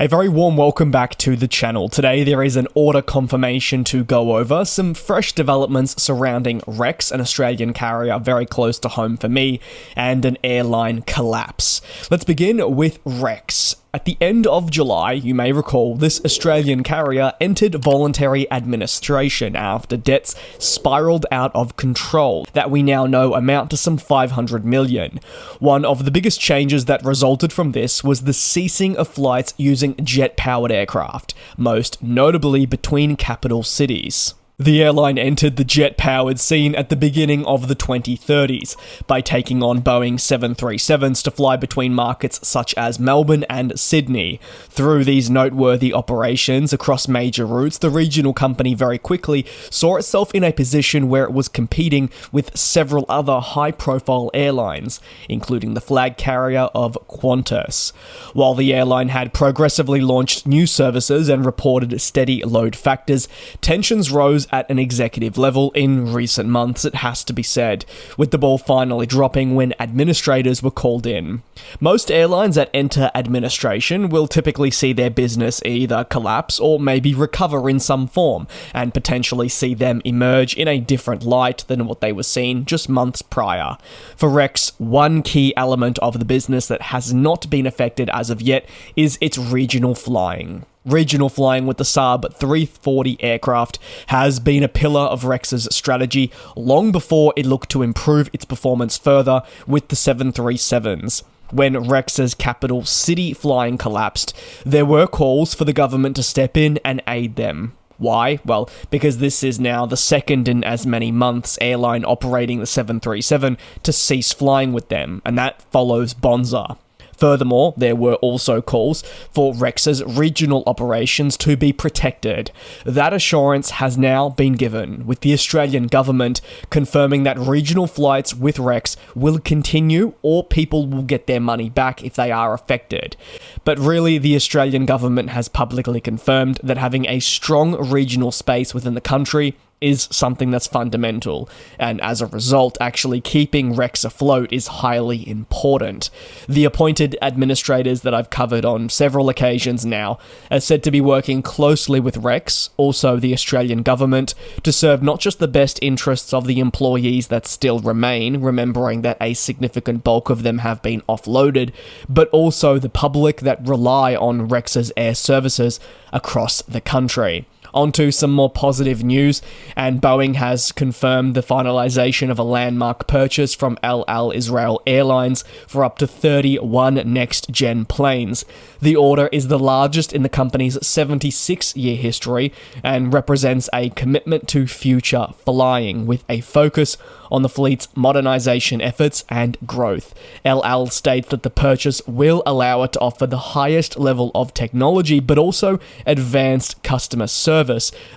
A very warm welcome back to the channel. Today there is an order confirmation to go over, some fresh developments surrounding Rex, an Australian carrier very close to home for me, and an airline collapse. Let's begin with Rex. At the end of July, you may recall, this Australian carrier entered voluntary administration after debts spiraled out of control that we now know amount to some 500 million. One of the biggest changes that resulted from this was the ceasing of flights using jet-powered aircraft, most notably between capital cities. The airline entered the jet-powered scene at the beginning of the 2030s by taking on Boeing 737s to fly between markets such as Melbourne and Sydney. Through these noteworthy operations across major routes, the regional company very quickly saw itself in a position where it was competing with several other high-profile airlines, including the flag carrier of Qantas. While the airline had progressively launched new services and reported steady load factors, tensions rose at an executive level in recent months, it has to be said, with the ball finally dropping when administrators were called in. Most airlines that enter administration will typically see their business either collapse or maybe recover in some form, and potentially see them emerge in a different light than what they were seen just months prior. For Rex, one key element of the business that has not been affected as of yet is its regional flying. Regional flying with the Saab 340 aircraft has been a pillar of Rex's strategy long before it looked to improve its performance further with the 737s. When Rex's capital city flying collapsed, there were calls for the government to step in and aid them. Why? Well, because this is now the second in as many months airline operating the 737 to cease flying with them, and that follows Bonza. Furthermore, there were also calls for Rex's regional operations to be protected. That assurance has now been given, with the Australian government confirming that regional flights with Rex will continue, or people will get their money back if they are affected. But really, the Australian government has publicly confirmed that having a strong regional space within the country is something that's fundamental, and as a result, actually keeping Rex afloat is highly important. The appointed administrators that I've covered on several occasions now are said to be working closely with Rex, also the Australian government, to serve not just the best interests of the employees that still remain, remembering that a significant bulk of them have been offloaded, but also the public that rely on Rex's air services across the country. Onto some more positive news, and Boeing has confirmed the finalization of a landmark purchase from El Al Israel Airlines for up to 31 next-gen planes. The order is the largest in the company's 76-year history and represents a commitment to future flying, with a focus on the fleet's modernization efforts and growth. El Al states that the purchase will allow it to offer the highest level of technology, but also advanced customer service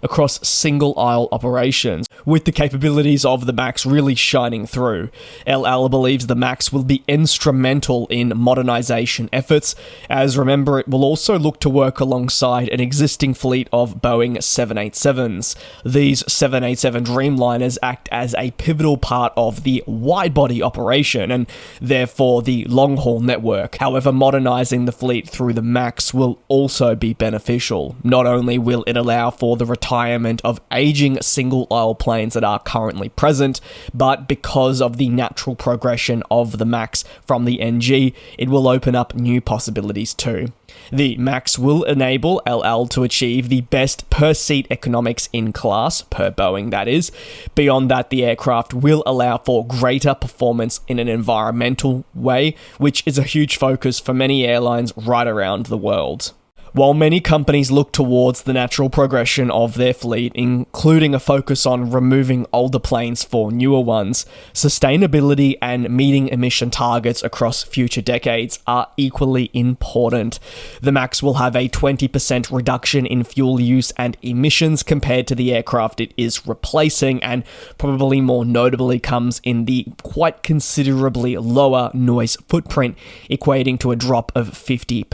across single-aisle operations, with the capabilities of the MAX really shining through. El Al believes the MAX will be instrumental in modernization efforts, as remember, it will also look to work alongside an existing fleet of Boeing 787s. These 787 Dreamliners act as a pivotal part of the wide-body operation and therefore the long-haul network. However, modernizing the fleet through the MAX will also be beneficial. Not only will it allow for the retirement of aging single-aisle planes that are currently present, but because of the natural progression of the MAX from the NG, it will open up new possibilities too. The MAX will enable El Al to achieve the best per-seat economics in class, per Boeing that is. Beyond that, the aircraft will allow for greater performance in an environmental way, which is a huge focus for many airlines right around the world. While many companies look towards the natural progression of their fleet, including a focus on removing older planes for newer ones, sustainability and meeting emission targets across future decades are equally important. The MAX will have a 20% reduction in fuel use and emissions compared to the aircraft it is replacing, and probably more notably comes in the quite considerably lower noise footprint, equating to a drop of 50%.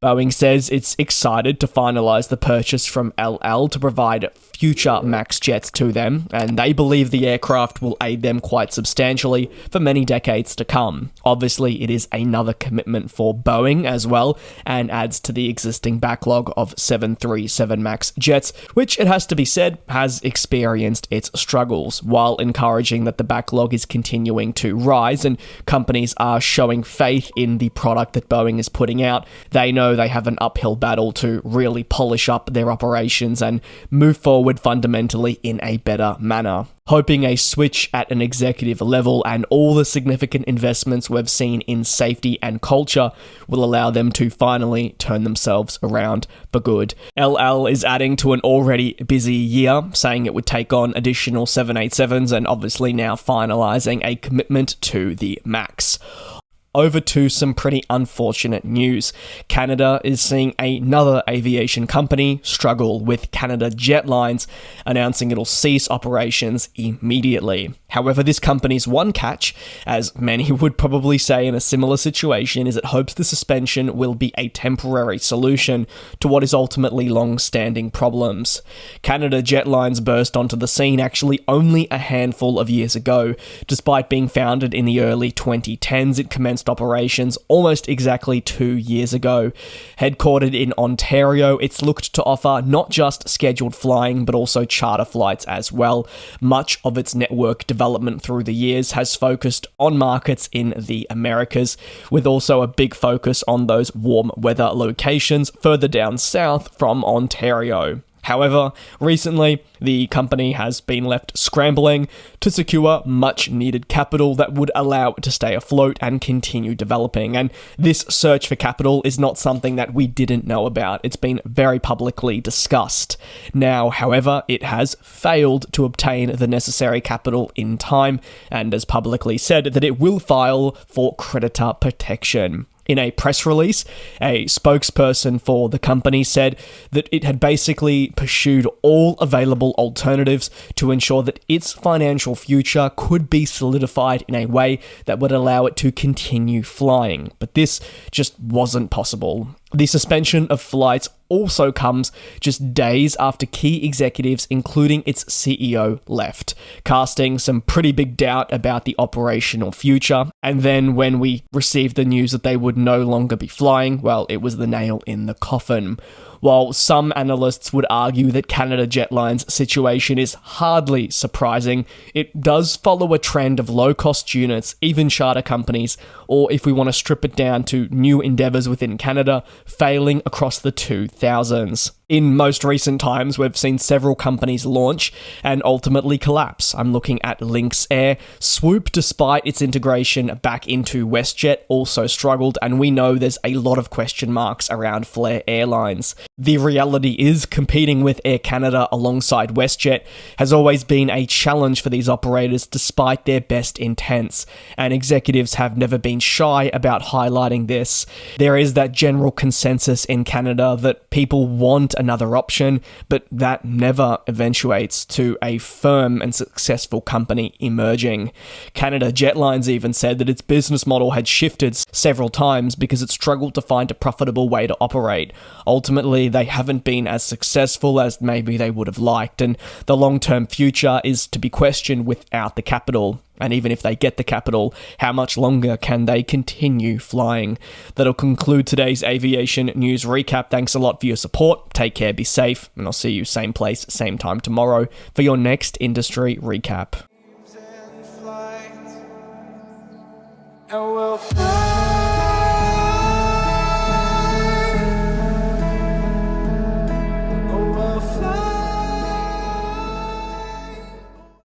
Boeing says it's excited to finalise the purchase from LL to provide future MAX jets to them, and they believe the aircraft will aid them quite substantially for many decades to come. Obviously, it is another commitment for Boeing as well, and adds to the existing backlog of 737 MAX jets, which, it has to be said, has experienced its struggles, while encouraging that the backlog is continuing to rise and companies are showing faith in the product that Boeing is putting out. They know they have an uphill battle to really polish up their operations and move forward fundamentally in a better manner. Hoping a switch at an executive level and all the significant investments we've seen in safety and culture will allow them to finally turn themselves around for good. LL is adding to an already busy year, saying it would take on additional 787s and obviously now finalising a commitment to the MAX. Over to some pretty unfortunate news. Canada is seeing another aviation company struggle, with Canada Jetlines announcing it'll cease operations immediately. However, this company's one catch, as many would probably say in a similar situation, is it hopes the suspension will be a temporary solution to what is ultimately long-standing problems. Canada Jetlines burst onto the scene actually only a handful of years ago. Despite being founded in the early 2010s, it commenced operations almost exactly 2 years ago. Headquartered in Ontario, it's looked to offer not just scheduled flying but also charter flights as well. Much of its network development through the years has focused on markets in the Americas, with also a big focus on those warm weather locations further down south from Ontario. However, recently, the company has been left scrambling to secure much needed capital that would allow it to stay afloat and continue developing. And this search for capital is not something that we didn't know about. It's been very publicly discussed. Now, however, it has failed to obtain the necessary capital in time and has publicly said that it will file for creditor protection. In a press release, a spokesperson for the company said that it had basically pursued all available alternatives to ensure that its financial future could be solidified in a way that would allow it to continue flying. But this just wasn't possible. The suspension of flights also comes just days after key executives, including its CEO, left, casting some pretty big doubt about the operational future. And then when we received the news that they would no longer be flying, well, it was the nail in the coffin. While some analysts would argue that Canada Jetlines' situation is hardly surprising, it does follow a trend of low-cost units, even charter companies, or if we want to strip it down to new endeavours within Canada, failing across the 2000s. In most recent times, we've seen several companies launch and ultimately collapse. I'm looking at Lynx Air. Swoop, despite its integration back into WestJet, also struggled, and we know there's a lot of question marks around Flair Airlines. The reality is, competing with Air Canada alongside WestJet has always been a challenge for these operators despite their best intents, and executives have never been shy about highlighting this. There is that general consensus in Canada that people want another option, but that never eventuates to a firm and successful company emerging. Canada Jetlines even said that its business model had shifted several times because it struggled to find a profitable way to operate. Ultimately, they haven't been as successful as maybe they would have liked, and the long-term future is to be questioned without the capital. And even if they get the capital, how much longer can they continue flying? That'll conclude today's aviation news recap. Thanks a lot for your support. Take care, be safe, and I'll see you same place, same time tomorrow for your next industry recap. And we'll fly.